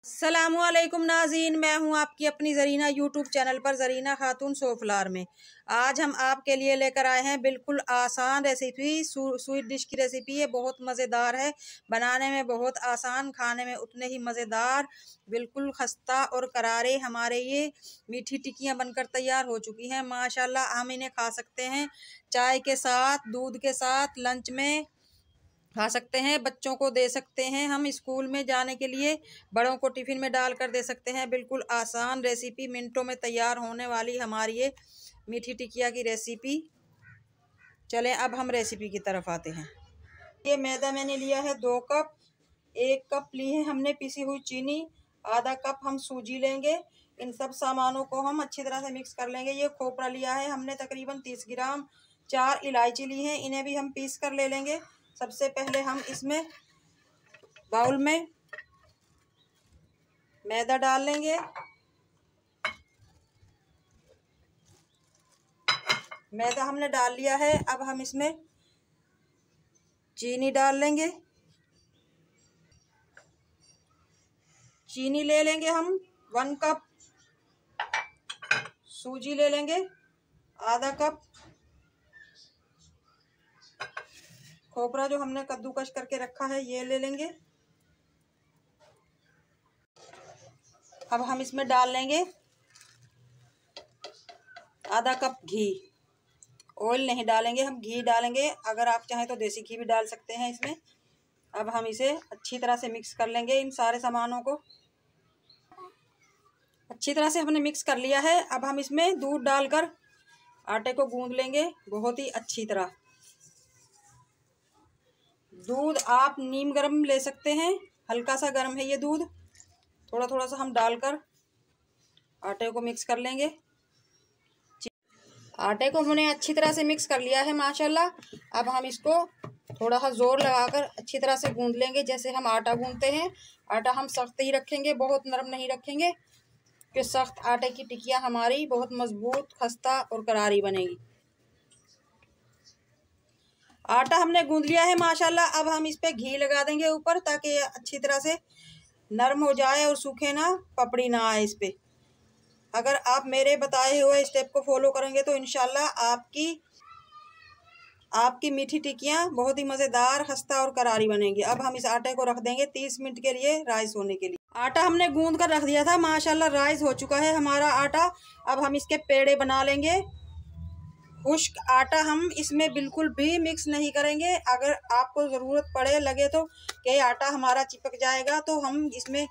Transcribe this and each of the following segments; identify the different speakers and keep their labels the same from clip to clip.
Speaker 1: अस्सलामुअलैकुम नाज़रीन, मैं हूं आपकी अपनी ज़रीना यूट्यूब चैनल पर ज़रीना खातून सोफलार में। आज हम आपके लिए लेकर आए हैं बिल्कुल आसान रेसिपी, स्वीट डिश की रेसिपी। ये बहुत मज़ेदार है, बनाने में बहुत आसान, खाने में उतने ही मज़ेदार। बिल्कुल खस्ता और करारे हमारे ये मीठी टिक्कियाँ बनकर तैयार हो चुकी हैं। माशाल्लाह हम इन्हें खा सकते हैं चाय के साथ, दूध के साथ, लंच में खा सकते हैं, बच्चों को दे सकते हैं, हम स्कूल में जाने के लिए बड़ों को टिफ़िन में डाल कर दे सकते हैं। बिल्कुल आसान रेसिपी, मिनटों में तैयार होने वाली हमारी ये मीठी टिकिया की रेसिपी। चलें अब हम रेसिपी की तरफ आते हैं। ये मैदा मैंने लिया है 2 कप, 1 कप ली है हमने पिसी हुई चीनी, आधा कप हम सूजी लेंगे। इन सब सामानों को हम अच्छी तरह से मिक्स कर लेंगे। ये खोपरा लिया है हमने तकरीबन 30 ग्राम, 4 इलायची ली है, इन्हें भी हम पीस कर ले लेंगे। सबसे पहले हम इसमें बाउल में मैदा डाल लेंगे। मैदा हमने डाल लिया है। अब हम इसमें चीनी डाल लेंगे। चीनी ले लेंगे हम 1 कप, सूजी ले लेंगे आधा कप, खोपरा जो हमने कद्दूकस करके रखा है ये ले लेंगे। अब हम इसमें डाल लेंगे आधा कप घी। ऑयल नहीं डालेंगे, हम घी डालेंगे। अगर आप चाहें तो देसी घी भी डाल सकते हैं इसमें। अब हम इसे अच्छी तरह से मिक्स कर लेंगे। इन सारे सामानों को अच्छी तरह से हमने मिक्स कर लिया है। अब हम इसमें दूध डालकर आटे को गूंद लेंगे बहुत ही अच्छी तरह। दूध आप नीम गर्म ले सकते हैं, हल्का सा गर्म है ये दूध। थोड़ा थोड़ा सा हम डालकर आटे को मिक्स कर लेंगे। आटे को हमने अच्छी तरह से मिक्स कर लिया है माशाल्लाह। अब हम इसको थोड़ा सा जोर लगाकर अच्छी तरह से गूंद लेंगे, जैसे हम आटा गूंदते हैं। आटा हम सख्त ही रखेंगे, बहुत नरम नहीं रखेंगे, कि सख्त आटे की टिकिया हमारी बहुत मजबूत, खस्ता और करारी बनेगी। आटा हमने गूंद लिया है माशाल्लाह। अब हम इस पे घी लगा देंगे ऊपर, ताकि ये अच्छी तरह से नरम हो जाए और सूखे ना, पपड़ी ना आए इस पे। अगर आप मेरे बताए हुए स्टेप को फॉलो करेंगे तो इंशाल्लाह आपकी मीठी टिक्कियाँ बहुत ही मज़ेदार, खस्ता और करारी बनेगी। अब हम इस आटे को रख देंगे 30 मिनट के लिए राइस होने के लिए। आटा हमने गूंद कर रख दिया था माशाल्लाह, राइस हो चुका है हमारा आटा। अब हम इसके पेड़े बना लेंगे। खुश्क आटा हम इसमें बिल्कुल भी मिक्स नहीं करेंगे। अगर आपको ज़रूरत पड़े, लगे तो कि आटा हमारा चिपक जाएगा, तो हम इसमें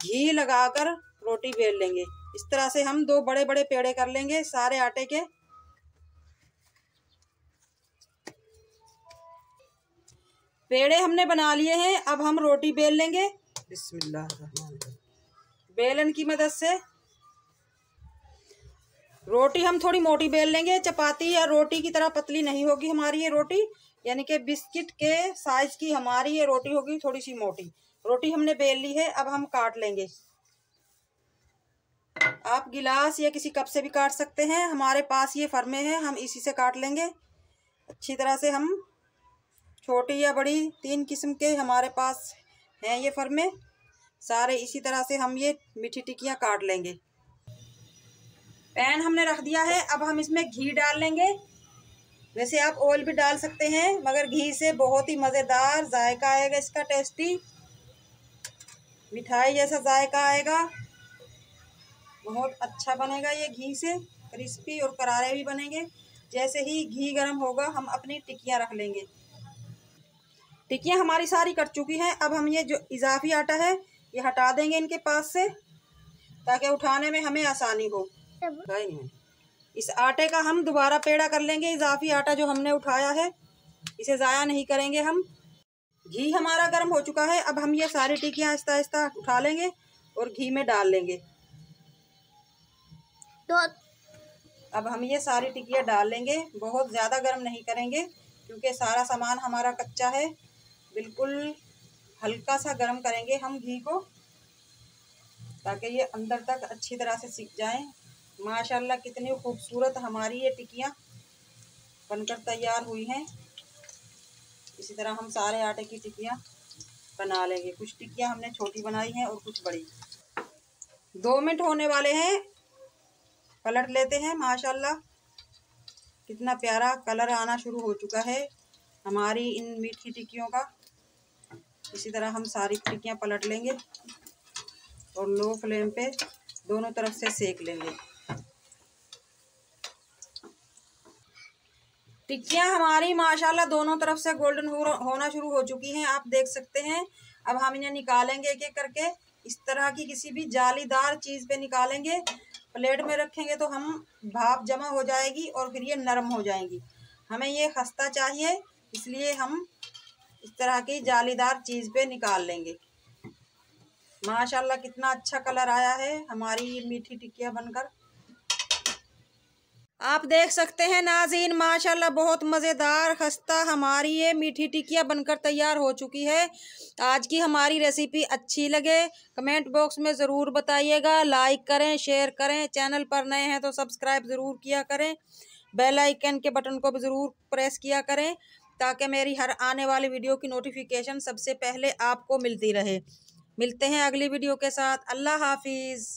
Speaker 1: घी लगाकर रोटी बेल लेंगे। इस तरह से हम 2 बड़े बड़े पेड़े कर लेंगे सारे आटे के। पेड़े हमने बना लिए हैं। अब हम रोटी बेल लेंगे बिस्मिल्लाह। बेलन की मदद से रोटी हम थोड़ी मोटी बेल लेंगे। चपाती या रोटी की तरह पतली नहीं होगी हमारी ये रोटी, यानी कि बिस्किट के साइज की हमारी ये रोटी होगी, थोड़ी सी मोटी रोटी हमने बेल ली है। अब हम काट लेंगे। आप गिलास या किसी कप से भी काट सकते हैं, हमारे पास ये फर्मे हैं, हम इसी से काट लेंगे। अच्छी तरह से हम छोटी या बड़ी 3 किस्म के हमारे पास हैं ये फर्मे सारे। इसी तरह से हम ये मीठी टिक्कियाँ काट लेंगे। पैन हमने रख दिया है। अब हम इसमें घी डाल लेंगे। वैसे आप ऑयल भी डाल सकते हैं, मगर घी से बहुत ही मज़ेदार जायका आएगा इसका, टेस्टी मिठाई जैसा जायका आएगा। बहुत अच्छा बनेगा ये घी से, क्रिस्पी और करारे भी बनेंगे। जैसे ही घी गर्म होगा हम अपनी टिक्कियाँ रख लेंगे। टिक्कियाँ हमारी सारी कट चुकी हैं। अब हम ये जो इजाफी आटा है ये हटा देंगे इनके पास से, ताकि उठाने में हमें आसानी हो। इस आटे का हम दोबारा पेड़ा कर लेंगे। इजाफी आटा जो हमने उठाया है इसे ज़ाया नहीं करेंगे हम। घी हमारा गर्म हो चुका है। अब हम ये सारी टिक्कियाँ आहिस्ता आहिस्ता उठा लेंगे और घी में डाल लेंगे। तो अब हम ये सारी टिक्कियाँ डाल लेंगे। बहुत ज़्यादा गर्म नहीं करेंगे, क्योंकि सारा सामान हमारा कच्चा है। बिल्कुल हल्का सा गर्म करेंगे हम घी को, ताकि ये अंदर तक अच्छी तरह से सिक जाएं। माशाल्लाह कितनी खूबसूरत हमारी ये टिक्कियाँ बनकर तैयार हुई हैं। इसी तरह हम सारे आटे की टिक्कियाँ बना लेंगे। कुछ टिक्कियाँ हमने छोटी बनाई हैं और कुछ बड़ी। 2 मिनट होने वाले हैं, पलट लेते हैं। माशाल्लाह कितना प्यारा कलर आना शुरू हो चुका है हमारी इन मीठी टिक्कियों का। इसी तरह हम सारी टिक्कियाँ पलट लेंगे और लो फ्लेम पे दोनों तरफ से सेक लेंगे। टिक्कियाँ हमारी माशाल्लाह दोनों तरफ से गोल्डन होना शुरू हो चुकी हैं, आप देख सकते हैं। अब हम इन्हें निकालेंगे एक एक करके। इस तरह की किसी भी जालीदार चीज़ पे निकालेंगे, प्लेट में रखेंगे तो हम भाप जमा हो जाएगी और फिर ये नरम हो जाएंगी। हमें ये खस्ता चाहिए, इसलिए हम इस तरह की जालीदार चीज़ पे निकाल लेंगे। माशाल्लाह कितना अच्छा कलर आया है हमारी ये मीठी टिक्कियाँ बनकर। आप देख सकते हैं नाज़रीन, माशाल्लाह बहुत मज़ेदार खस्ता हमारी ये मीठी टिक्कियाँ बनकर तैयार हो चुकी है। आज की हमारी रेसिपी अच्छी लगे कमेंट बॉक्स में ज़रूर बताइएगा। लाइक करें, शेयर करें, चैनल पर नए हैं तो सब्सक्राइब ज़रूर किया करें। बेल आइकन के बटन को भी ज़रूर प्रेस किया करें ताकि मेरी हर आने वाली वीडियो की नोटिफिकेशन सबसे पहले आपको मिलती रहे। मिलते हैं अगली वीडियो के साथ। अल्लाह हाफिज़।